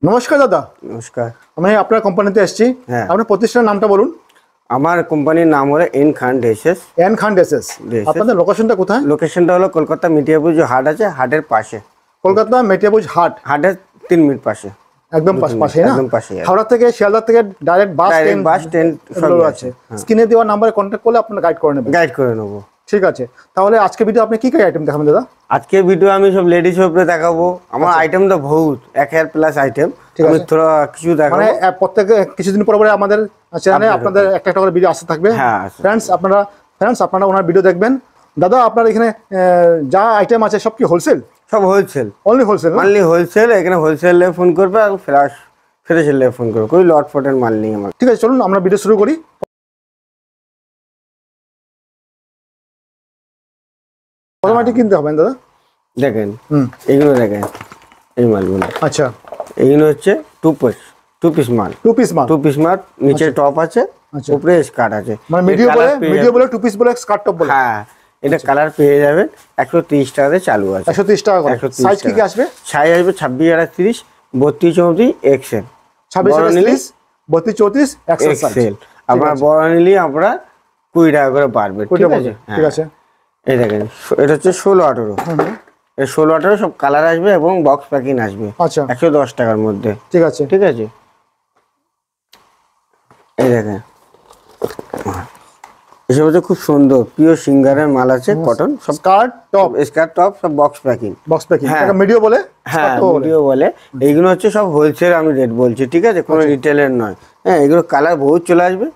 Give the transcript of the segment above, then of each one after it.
নমস্কার দাদা। নমস্কার। আমি আপনার কোম্পানিতে এসেছি। হ্যাঁ। আপনার প্রতিষ্ঠানের নামটা বলুন। আমার কোম্পানির নাম হলো এন খান ড্রেসেস। এন খান ড্রেসেস। আপনাদের লোকেশনটা কোথায়? লোকেশনটা হলো কলকাতা মিডিয়াপুর যে হাট আছে, হাটের পাশে। কলকাতা মেটিয়াবুজ হাট, হাটের 3 মিনিট পাশে, একদম পাশে না? একদম পাশে। হাওড়া থেকে শিয়ালদা থেকে ডাইরেক্ট বাস ট্রেন সব আছে। স্ক্রিনে দেওয়া নাম্বারে কন্ট্যাক্ট করলে আপনারা গাইড করে নেবেন। গাইড করে নেবো। ঠিক আছে, তাহলে আজকে ভিডিও আপনি কি কি আইটেম দেখাবেন দাদা? আজকে ভিডিও আমি সব লেডিস উপরে দেখাবো। আমার আইটেম তো বহুত 1000 প্লাস আইটেম। আমি থোড়া কিছু দেখাবো। মানে প্রত্যেক কিছুদিন পর পরে আমাদের চ্যানেলে আপনাদের একটা একটা করে ভিডিও আসতে থাকবে। ফ্রেন্ডস আপনারা ওনার ভিডিও দেখবেন। দাদা আপনার এখানে যা আইটেম আছে সব কি হোলসেল? সব wholesale. Only wholesale? Only wholesale. এখানে হোলসেলে ফোন করবে আর ফ্রেশে ফোন করবে। কোই লট ফটের মাল নেই আমার। ঠিক আছে, চলুন আমরা ভিডিও শুরু করি। প্রথমে কিনতে হবে দাদা। দেখেন এইগুলো, দেখেন এই মালগুলো। আচ্ছা, এইগুলো হচ্ছে টু পিস মাল। টু পিস মাল নিচে টপ আছে, উপরে স্কার্ট আছে। মানে মিডিও বলে টু পিস বলে স্কার্ট টপ বলে। হ্যাঁ, এটা কালার পেয়ে যাবেন 130 টাকাতে চালু আছে। 130 টাকা করে। সাইজ কি আসবে? সাইজ আসবে 26 আর 30, 32 34 এক্সেল। 26 আর 30, 32 34 এক্সেল। আপনারা বড় নিলে আমরা 20 টাকা করে পারবে। ঠিক আছে, ঠিক আছে। এই দেখেন এটা হচ্ছে 16 18। এই 16 18 সব কালার আসবে এবং বক্স প্যাকিং আসবে। আচ্ছা, 110 টাকার মধ্যে। ঠিক আছে, ঠিক আছে। এই দেখেন এসব হচ্ছে খুব সুন্দর পিওর সিঙ্গারের মাল আছে, কটন সব। স্কার্ট টপ সব বক্স প্যাকিং। হ্যাঁ, মিডিও বলে। হ্যাঁ, মিডিও বলে। এইগুলো হচ্ছে সব হোলসেল আমি রেট বলছি, ঠিক আছে, কোনো রিটেলের নয়। হ্যাঁ, এগুলো কালার বহুত চলে আসবে।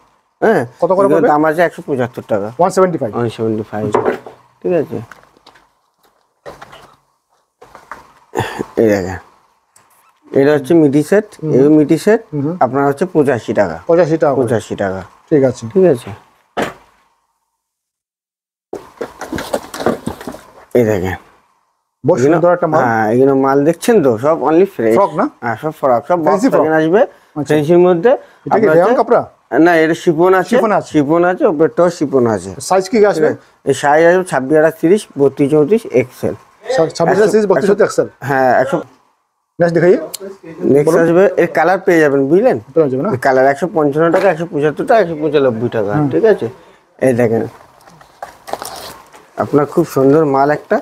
হ্যাঁ, কত করে পড়বে? দাম আছে 175 টাকা। 175। ঠিক আছে। এই দেখেন এটা হচ্ছে মিডি সেট। এই মিডি সেট আপনার হচ্ছে 85 টাকা। 85 টাকা। ঠিক আছে, ঠিক আছে। এই দেখেন হ্যাঁ, এগুলো মাল দেখছেন তো সব অনলি ফ্রেশ। না? হ্যাঁ, সব ফ্রক, সব বক্স প্যাকিং আসবে। ফ্রেশের মধ্যে কাপড়া না, এটা শিফন আছে, শিফন আছে, উপরটাও শিফন আছে। সাইজ কি আসবে? এই সাইজ আসবে 26 আর 30, 32 34 এক্সেল। 26 আর 30 32 34 এক্সেল। হ্যাঁ, 100। নেক্সট দেখাই। নেক্সট আসবে এর কালার পেয়ে যাবেন, বুঝলেন? কালার 155 টাকা, 175 টাকা, 195 টাকা। ঠিক আছে। এই দেখেন আপনার খুব সুন্দর মাল একটা।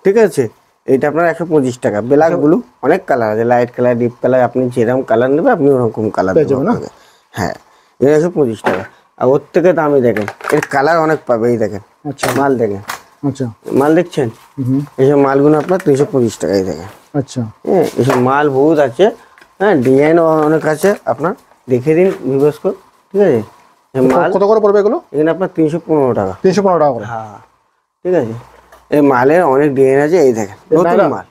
ঠিক আছে। এইটা আপনার 125 টাকা। ব্ল্যাক ব্লু অনেক কালার আছে, লাইট কালার, ডিপ কালার, আপনি যেরকম কালার নেবেন আপনি ওরকম কালার দেবেন। হ্যাঁ, এটা 125 টাকা। আর ওর থেকে দামি দেখেন, এর কালার অনেক পাবে। এই দেখেন মাল দেখেন। আচ্ছা, মাল দেখছেন? এইসব মালগুলো আপনার 325 টাকায় দেখেন। আচ্ছা, হ্যাঁ, এইসব মাল বহুত আছে। হ্যাঁ, ডিজাইন অনেক আছে, আপনার দেখে দিন ভিউয়ার্স করে। ঠিক আছে। মাল কত করে পড়বে এগুলো? এখানে আপনার 315 টাকা। 315 টাকা করে। হ্যাঁ, ঠিক আছে। এই মালের অনেক ডিজাইন আছে। এই দেখেন নতুন মাল,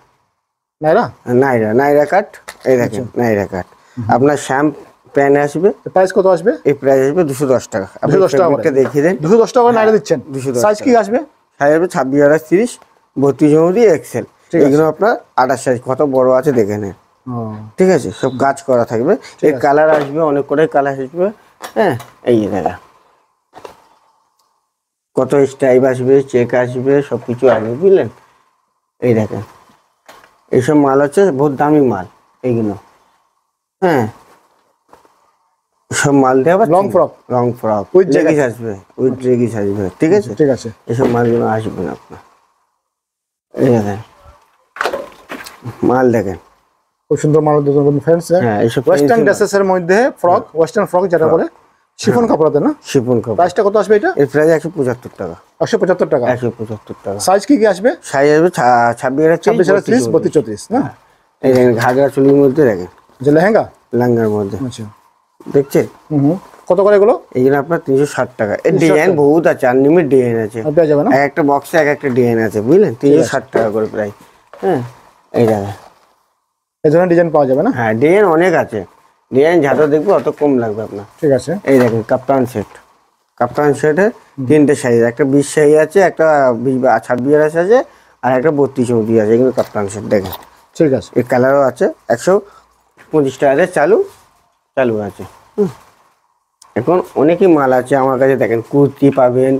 নাইরা কাট। এই দেখেন নাইরা কাট। আপনার শ্যাম্প প্যান আসবে। প্রাইস কত আসবে? এই প্রাইস আসবে 210 টাকা। আপনি 210 টাকা দেখিয়ে দেন। 210 টাকা নাইরা দিচ্ছেন। সাইজ কি আসবে? সাইজ হবে 26 আর 30, 32 34 এক্সেল। এগুলো আপনার 28 সাইজ। কত বড় আছে দেখে নেন। ঠিক আছে, সব কাজ করা থাকবে। এই কালার আসবে, অনেক করে কালার আসবে। হ্যাঁ, এই দেখা কত স্টাইপ আসবে, চেক আসবে, সব কিছু আসবে, বুঝলেন? এই দেখেন এইসব মাল হচ্ছে বহুত দামি মাল এইগুলো। হ্যাঁ, সব মাল দেওয়া লং ফ্রক উইথ লেগিস আসবে, ঠিক আছে, ঠিক আছে। এইসব মালগুলো আসবে না আপনার। এই দেখেন মাল দেখেন, খুব সুন্দর মাল দেখুন फ्रेंड्स। হ্যাঁ, এইসব ওয়েস্টার্ন ড্রেসেস এর মধ্যে ফ্রক, ওয়েস্টার্ন ফ্রক যেটা বলে, শিফন কাপড়াতে না? শিফন কাপড়। প্রাইসটা কত আসবে এটা? এর প্রাইস 175 টাকা। 175 টাকা। 175 টাকা। সাইজ কি আসবে? সাইজ আসবে 26 আর 30, 32 34 না? এই দেখেন ঘাগরা চুলির মধ্যে দেখেন, যে লেহেঙ্গার মধ্যে। আচ্ছা, দেখছেন? কত করে এগুলো? এইগুলো আপনার 360 টাকা। এর ডিজাইন বহুত আছে, আনলিমিটেড ডিজাইন আছে। এক একটা বক্সে এক একটা ডিজাইন আছে, বুঝলেন? 360 টাকা করে প্রাইস। হ্যাঁ, এই দেখেন এই ধরনের ডিজাইন পাওয়া যাবে না? হ্যাঁ, ডিজাইন অনেক আছে। ডিজাইন যত দেখবো অত কম লাগবে আপনার। ঠিক আছে। এই দেখেন কাপ্তান সেটে 3টে সাইজ, একটা 20 সাইজ আছে, একটা 26 আছে, আর একটা 32 34 আছে। এগুলো কাপ্তান সেট দেখেন। ঠিক আছে। এর কালারও আছে। 125 টাকাতে চালু আছে। এখন অনেকই মাল আছে আমার কাছে। দেখেন কুর্তি পাবেন।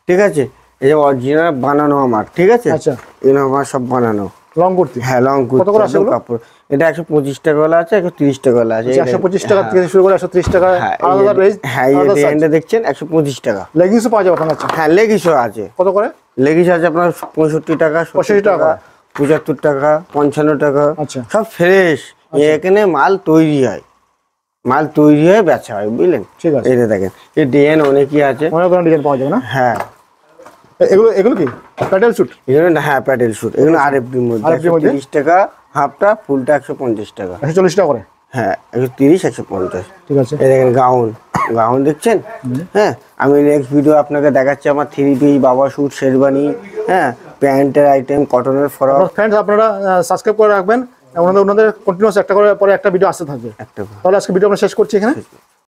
ঠিক আছে, এই যে অরিজিনাল বানানো আমার। ঠিক আছে, আচ্ছা, এগুলো আমার সব বানানো। লং কুর্তি, হ্যাঁ লং কত করে আছে কুর্তি এগুলো? কাপড়। এটা 125 টাকা ওয়ালা আছে, 130 টাকা ওয়ালা আছে। 125 টাকা থেকে শুরু করে 130 টাকা আলাদা রেঞ্জ। হ্যাঁ এই ডিজাইনটা দেখছেন 125 টাকা। লেগিংসও পাওয়া যাবে আপনার কাছে? হ্যাঁ লেগিংসও আছে। কত করে? লেগিংস আছে আপনার 65 টাকা, 65 টাকা, 75 টাকা, 55 টাকা। আচ্ছা, সব ফ্রেশ। এখানে মাল তৈরি হয়, মাল তৈরি হয়ে বেচা হয়, বুঝলেন? ঠিক আছে। এটা দেখেন এই ডিজাইন অনেকই আছে, অনেক ধরনের ডিজাইন পাওয়া যাবে না? হ্যাঁ এগুলো এগুলো কি প্যাটেল স্যুট? এগুলো হ্যাঁ প্যাটেল স্যুট, এগুলো আরএফডির মধ্যে। 130 টাকা হাফটা, ফুলটা 150 টাকা। 140 টাকা করে? হ্যাঁ 130, 150। ঠিক আছে। এই দেখেন গাউন, গাউন দেখছেন? হ্যাঁ আমি নেক্সট ভিডিও আপনাকে দেখাচ্ছি আমার 3 পিস বাবা স্যুট, শেরবানি, হ্যাঁ প্যান্টের আইটেম, কটনের ফ্রক। ফ্রেন্ডস আপনারা সাবস্ক্রাইব করে রাখবেন, ওনাদের কন্টিনিউয়াস একটা করে পরে একটা ভিডিও আসতে থাকবে। তাহলে আজকে ভিডিও আমরা শেষ করছি এখানে।